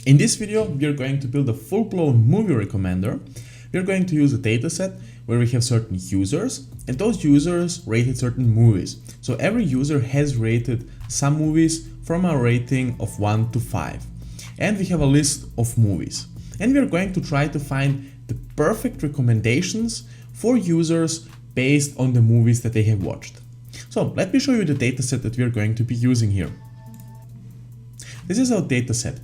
In this video, we are going to build a full-blown movie recommender. We are going to use a dataset where we have certain users, and those users rated certain movies. So every user has rated some movies from a rating of 1 to 5. And we have a list of movies. And we are going to try to find the perfect recommendations for users based on the movies that they have watched. So let me show you the dataset that we are going to be using here. This is our dataset.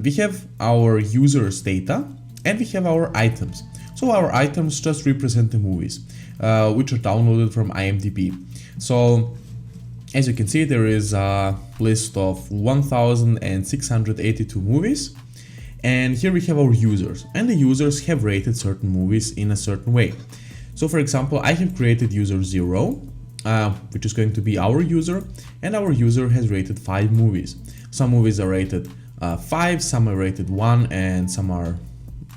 We have our users' data and we have our items. So our items just represent the movies, which are downloaded from IMDb. So as you can see, there is a list of 1,682 movies. And here we have our users, and the users have rated certain movies in a certain way. So for example, I have created user 0, which is going to be our user, and our user has rated 5 movies. Some movies are rated 5, some are rated 1, and some are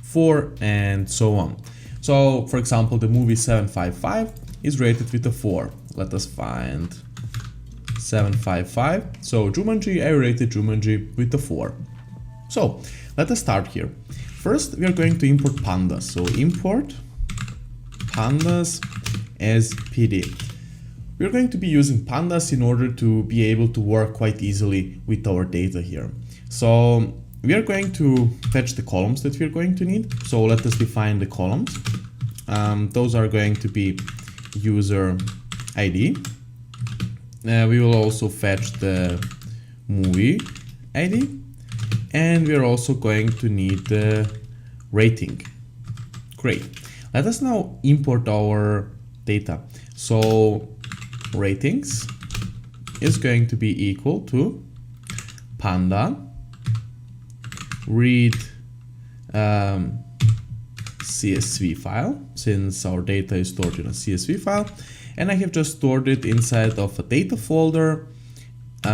4, and so on. So for example, the movie 755 is rated with a 4. Let us find 755. So Jumanji, I rated Jumanji with a 4. So let us start here. First, we are going to import pandas. So import pandas as PD. We are going to be using pandas in order to be able to work quite easily with our data here. So we are going to fetch the columns that we are going to need. So let us define the columns. Those are going to be user ID. We will also fetch the movie ID. And we are also going to need the rating. Great. Let us now import our data. So ratings is going to be equal to Panda read CSV file, since our data is stored in a CSV file, and I have just stored it inside of a data folder /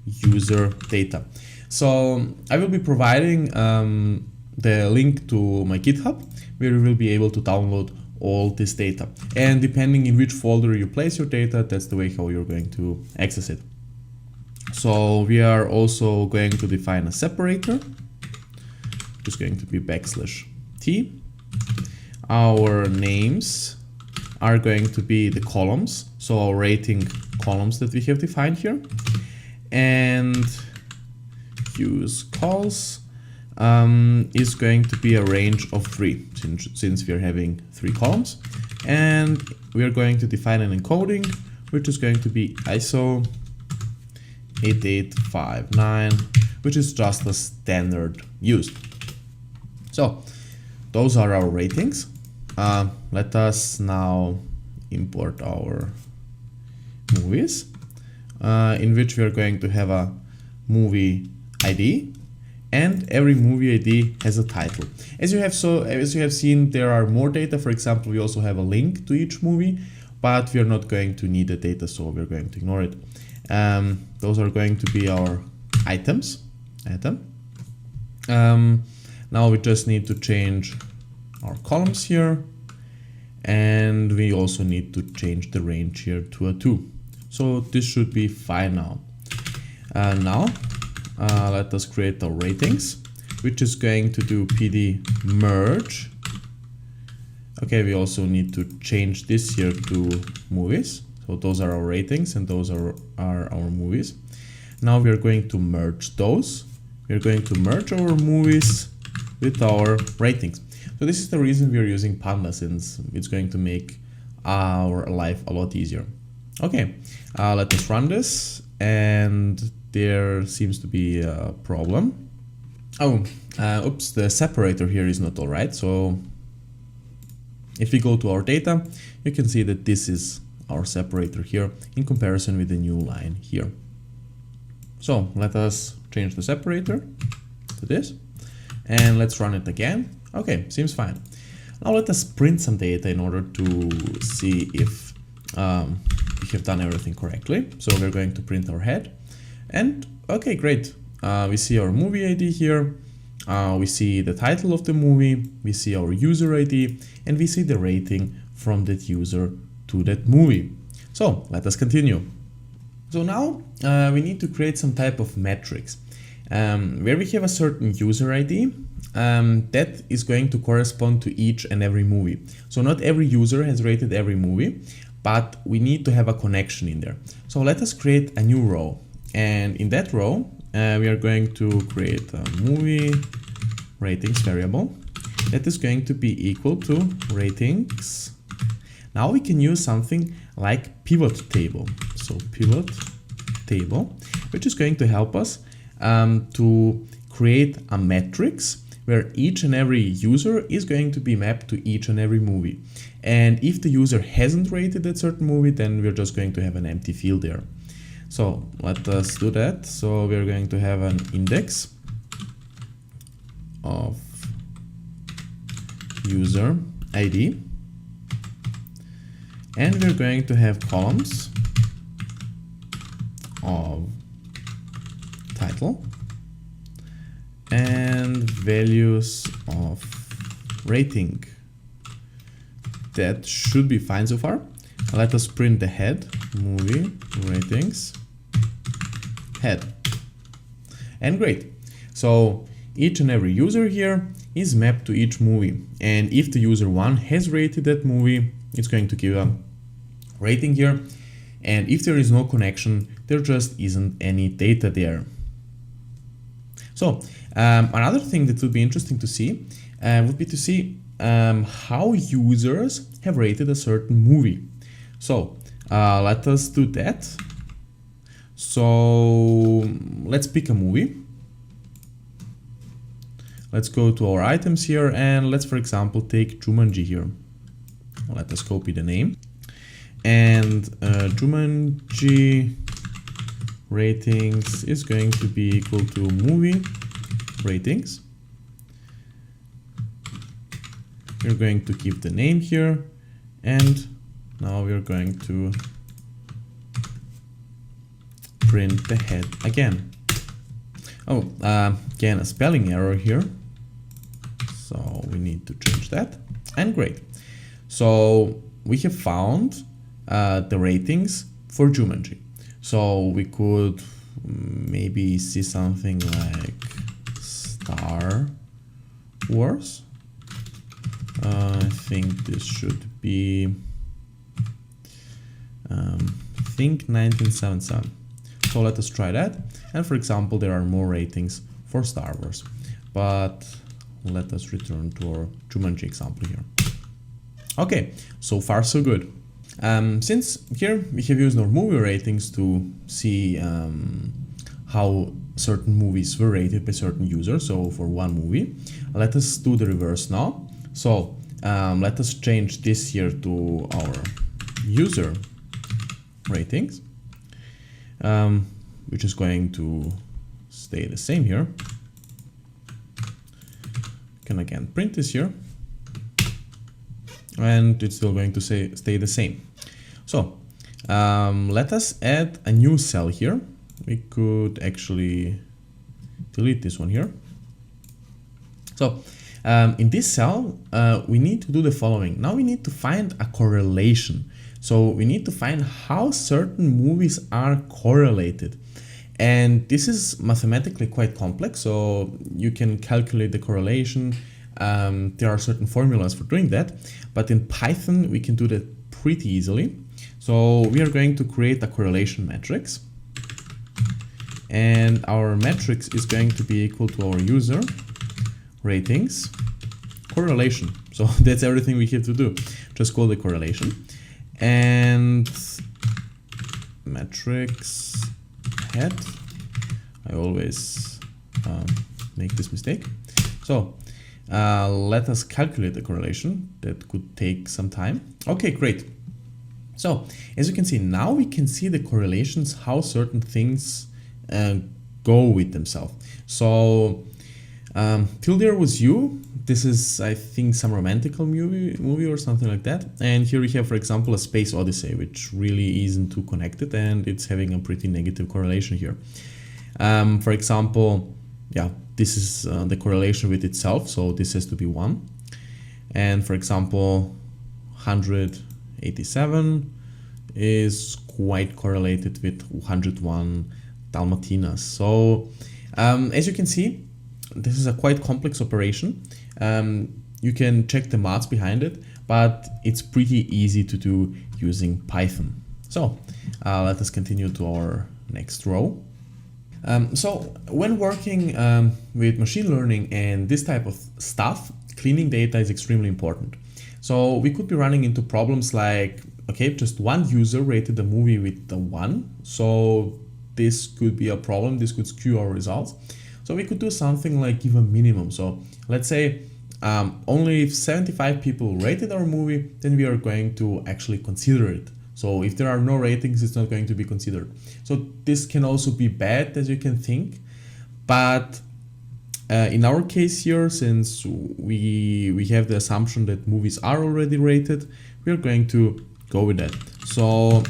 user data. So I will be providing the link to my GitHub, where you will be able to download all this data. And depending in which folder you place your data, that's the way how you're going to access it. So we are also going to define a separator, which is going to be \t. Our names are going to be the columns, so our rating columns that we have defined here. And use calls is going to be a range of 3, since we are having 3 columns. And we are going to define an encoding, which is going to be ISO 8859, which is just a standard used. So those are our ratings. Let us now import our movies, in which we are going to have a movie ID, and every movie ID has a title. As you have seen, there are more data. For example, we also have a link to each movie, but we are not going to need the data, so we're going to ignore it. Those are going to be our items. Now we just need to change our columns here, and we also need to change the range here to a 2. So this should be fine now. Let us create our ratings, which is going to do PD merge. Okay, we also need to change this here to movies. So those are our ratings and those are our movies. Now we are going to merge those. We are going to merge our movies with our ratings. So this is the reason we are using Panda, since it's going to make our life a lot easier. Okay, let us run this, and there seems to be a problem. Oops, the separator here is not all right. So if we go to our data, you can see that this is our separator here in comparison with the new line here. So let us change the separator to this, and let's run it again. Okay, seems fine. Now let us print some data in order to see if we have done everything correctly. So we're going to print our head. And okay, great. We see our movie ID here. We see the title of the movie. We see our user ID, and we see the rating from that user to that movie. So let us continue. So now we need to create some type of metrics. where we have a certain user ID that is going to correspond to each and every movie. So not every user has rated every movie, but we need to have a connection in there. So let us create a new row, and in that row we are going to create a movie ratings variable that is going to be equal to ratings. Now we can use something like pivot table. So pivot table, which is going to help us to create a matrix where each and every user is going to be mapped to each and every movie. And if the user hasn't rated that certain movie, then we're just going to have an empty field there. So let us do that. So we're going to have an index of user ID, and we're going to have columns of title and values of rating. That should be fine so far. Let us print the head, movie ratings head. And great. So each and every user here is mapped to each movie. And if the user 1 has rated that movie, it's going to give a rating here. And if there is no connection, there just isn't any data there. So another thing that would be interesting to see would be to see how users have rated a certain movie. So let us do that. So let's pick a movie. Let's go to our items here, and let's, for example, take Jumanji here. Let us copy the name. And Jumanji ratings is going to be equal to movie ratings. We're going to keep the name here, and now we're going to print the head again. Oh, again, a spelling error here. So we need to change that. And great. So we have found the ratings for Jumanji. So we could maybe see something like Star Wars. I think this should be think 1977. So let us try that. And for example, there are more ratings for Star Wars. But let us return to our Jumanji example here. Okay, so far so good. Since here we have used our movie ratings to see how certain movies were rated by certain users, so for one movie, let us do the reverse now. So let us change this here to our user ratings, which is going to stay the same here. Can again print this here, and it's still going to stay the same. So let us add a new cell here. We could actually delete this one here. So in this cell, we need to do the following. Now we need to find a correlation. So we need to find how certain movies are correlated. And this is mathematically quite complex, so you can calculate the correlation. There are certain formulas for doing that, but in Python we can do that pretty easily. So we are going to create a correlation matrix, and our matrix is going to be equal to our user ratings correlation. So that's everything we have to do. Just call the correlation, and matrix head. I always make this mistake. So let us calculate the correlation. That could take some time. Okay, great. So as you can see, now we can see the correlations, how certain things go with themselves. So till there was you. This is, I think, some romantical movie or something like that. And here we have, for example, a Space Odyssey, which really isn't too connected, and it's having a pretty negative correlation here. For example, yeah, this is the correlation with itself, so this has to be 1. And for example, 187 is quite correlated with 101 Dalmatinas. So As you can see, this is a quite complex operation. You can check the maths behind it, but it's pretty easy to do using Python. So let us continue to our next row. So when working with machine learning and this type of stuff, cleaning data is extremely important. So we could be running into problems like, okay, just one user rated the movie with the 1. So this could be a problem. This could skew our results. So we could do something like give a minimum. So let's say only if 75 people rated our movie, then we are going to actually consider it. So if there are no ratings, it's not going to be considered. So this can also be bad, as you can think. But in our case here, since we have the assumption that movies are already rated, we are going to go with that. So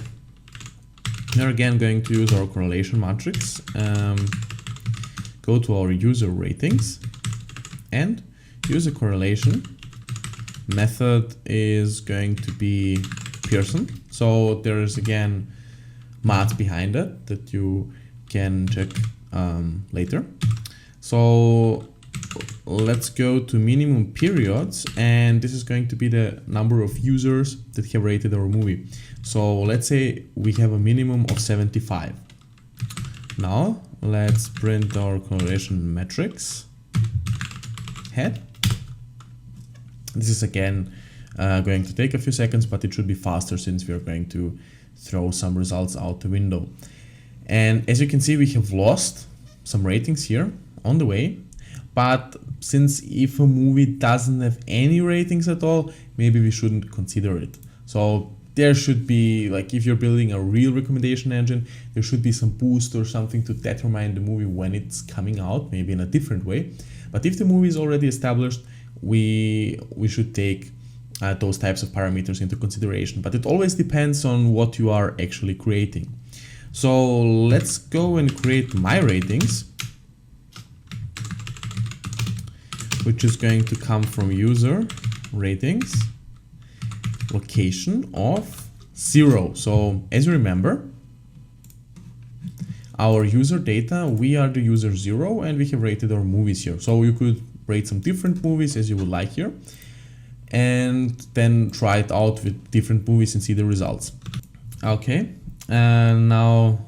we're again going to use our correlation matrix, go to our user ratings and use a correlation. Method is going to be Pearson. So there is again math behind it that you can check later. So let's go to minimum periods, and this is going to be the number of users that have rated our movie. So let's say we have a minimum of 75. Now let's print our correlation matrix head. This is again going to take a few seconds, but it should be faster since we are going to throw some results out the window. And as you can see, we have lost some ratings here on the way. But since if a movie doesn't have any ratings at all, maybe we shouldn't consider it. So there should be, like, if you're building a real recommendation engine, there should be some boost or something to determine the movie when it's coming out, maybe in a different way. But if the movie is already established, we should take those types of parameters into consideration. But it always depends on what you are actually creating. So let's go and create my ratings, which is going to come from user ratings location of 0. So as you remember, our user data, we are the user 0 and we have rated our movies here. So you could rate some different movies as you would like here and then try it out with different movies and see the results. Okay, and now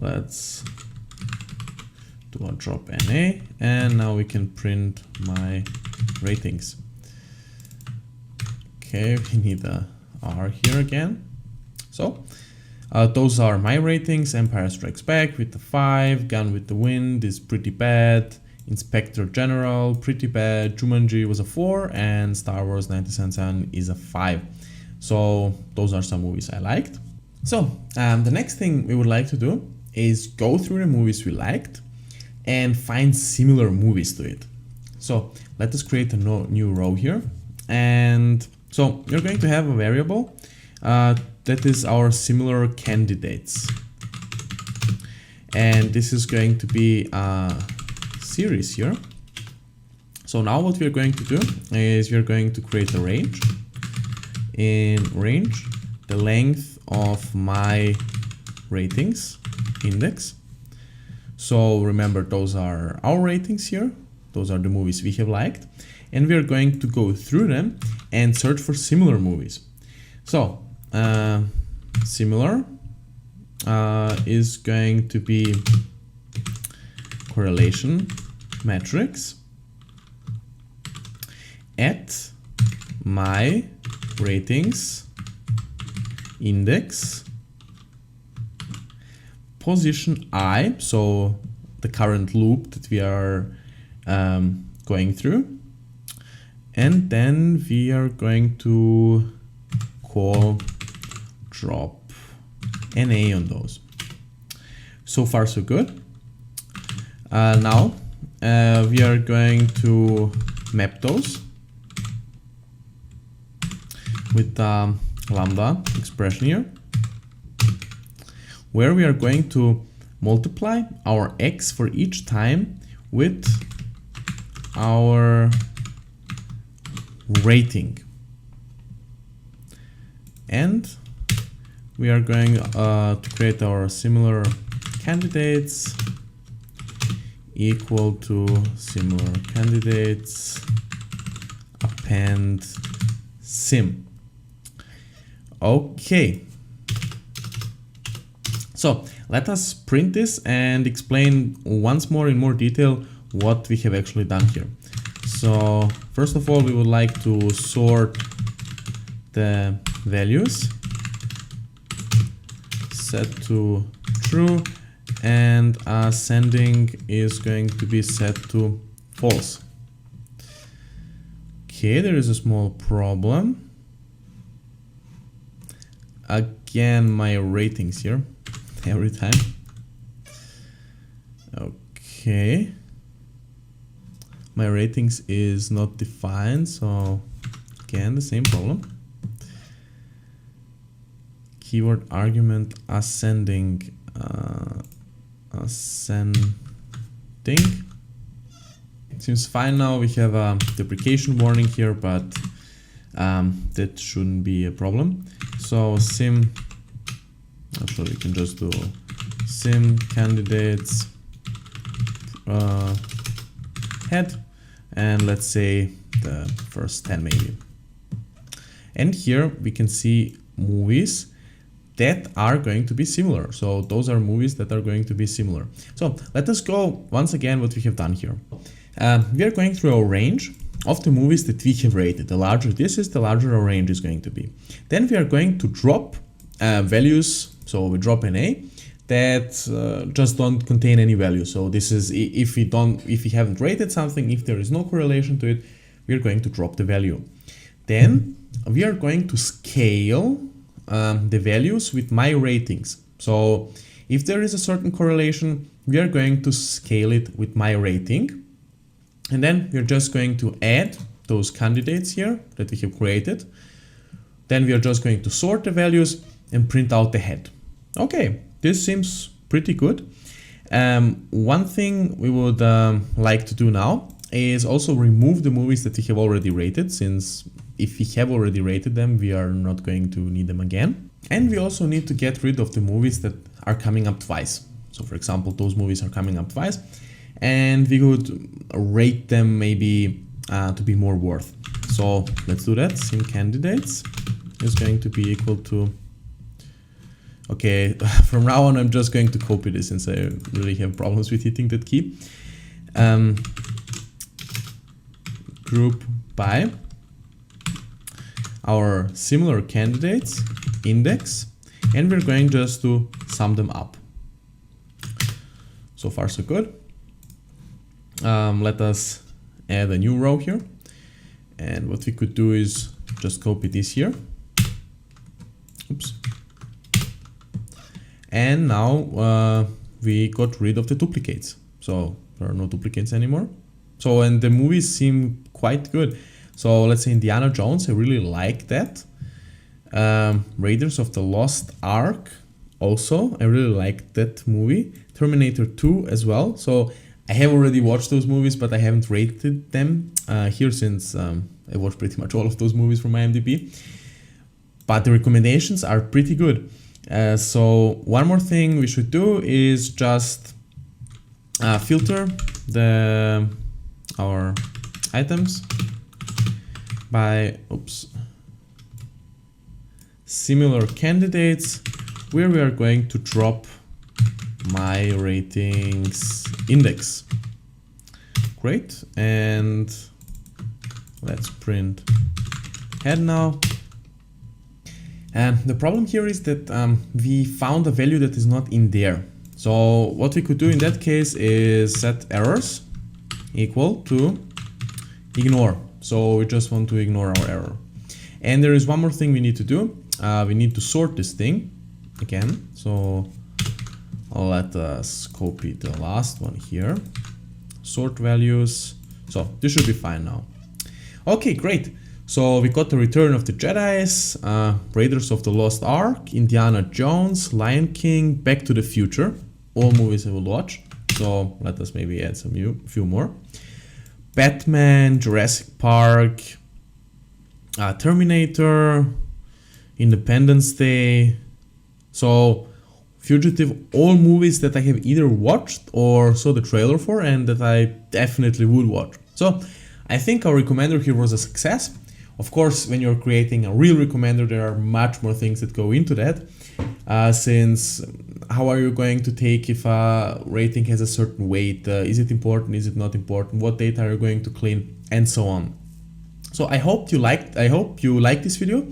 let's do a drop NA, and now we can print my ratings. Okay, we need a R here again. So those are my ratings. Empire Strikes Back with the 5, Gone with the Wind is pretty bad, Inspector General pretty bad, Jumanji was a 4, and Star Wars 1977 is a 5. So those are some movies I liked. So the next thing we would like to do is go through the movies we liked and find similar movies to it. So let us create a new row here. And so you're going to have a variable that is our similar candidates. And this is going to be a series here. So now what we're going to do is we're going to create a range. In range, the length of my ratings index. So remember, those are our ratings here. Those are the movies we have liked. And we are going to go through them and search for similar movies. So similar is going to be correlation matrix at my ratings index position I, so the current loop that we are going through, and then we are going to call drop NA on those. So far so good. Now we are going to map those with the lambda expression here, where we are going to multiply our x for each time with our rating. And we are going to create our similar candidates equal to similar candidates append sim. Okay. So let us print this and explain once more in more detail what we have actually done here. So first of all, we would like to sort the values, set to true, and ascending is going to be set to false. Okay, there is a small problem. Again, my ratings here every time. Okay, my ratings is not defined, so again the same problem. Keyword argument ascending. Seems fine now. We have a deprecation warning here, but that shouldn't be a problem. So sim, actually we can just do sim candidates head, and let's say the first 10 maybe. And here we can see movies that are going to be similar. So those are movies that are going to be similar. So let us go once again what we have done here. We are going through a range of the movies that we have rated. The larger this is, the larger our range is going to be. Then we are going to drop values. So we drop an A that just don't contain any value. So this is if we haven't rated something, if there is no correlation to it, we are going to drop the value. Then we are going to scale the values with my ratings. So if there is a certain correlation, we are going to scale it with my rating. And then we're just going to add those candidates here that we have created. Then we are just going to sort the values and print out the head. Okay, this seems pretty good. One thing we would like to do now is also remove the movies that we have already rated, since if we have already rated them, we are not going to need them again. And we also need to get rid of the movies that are coming up twice. So for example, those movies are coming up twice, and we could rate them maybe to be more worth. So let's do that. Sim candidates is going to be equal to, okay, from now on I'm just going to copy this since I really have problems with hitting that key. Group by our similar candidates index, and we're going just to sum them up. So far so good. Let us add a new row here, and what we could do is just copy this here. Oops. And now we got rid of the duplicates, so there are no duplicates anymore. So, and the movies seem quite good. So let's say Indiana Jones, I really like that. Raiders of the Lost Ark also, I really like that movie. Terminator 2 as well. So I have already watched those movies, but I haven't rated them here since I watched pretty much all of those movies from IMDb. But the recommendations are pretty good. So one more thing we should do is just filter our items by similar candidates, where we are going to drop my ratings index. Great, and let's print head now. And the problem here is that we found a value that is not in there. So what we could do in that case is set errors equal to ignore. So we just want to ignore our error. And there is one more thing we need to do. We need to sort this thing again. So let us copy the last one here. Sort values. So this should be fine now. Okay, great. So we got the Return of the Jedis, Raiders of the Lost Ark, Indiana Jones, Lion King, Back to the Future. All movies I will watch. So let us maybe add some few more. Batman, Jurassic Park, Terminator, Independence Day. So Fugitive, all movies that I have either watched or saw the trailer for and that I definitely would watch. So I think our recommender here was a success. Of course, when you're creating a real recommender, there are much more things that go into that. Since how are you going to take if a rating has a certain weight? Is it important? Is it not important? What data are you going to clean? And so on. So I hope you liked this video.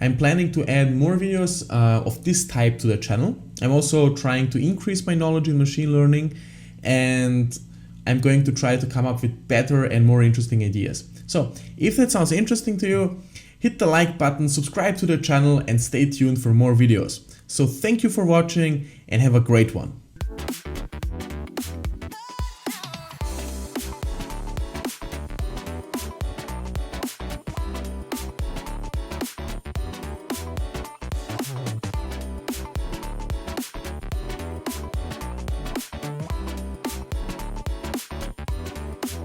I'm planning to add more videos of this type to the channel. I'm also trying to increase my knowledge in machine learning, and I'm going to try to come up with better and more interesting ideas. So if that sounds interesting to you, hit the like button, subscribe to the channel, and stay tuned for more videos. So thank you for watching and have a great one.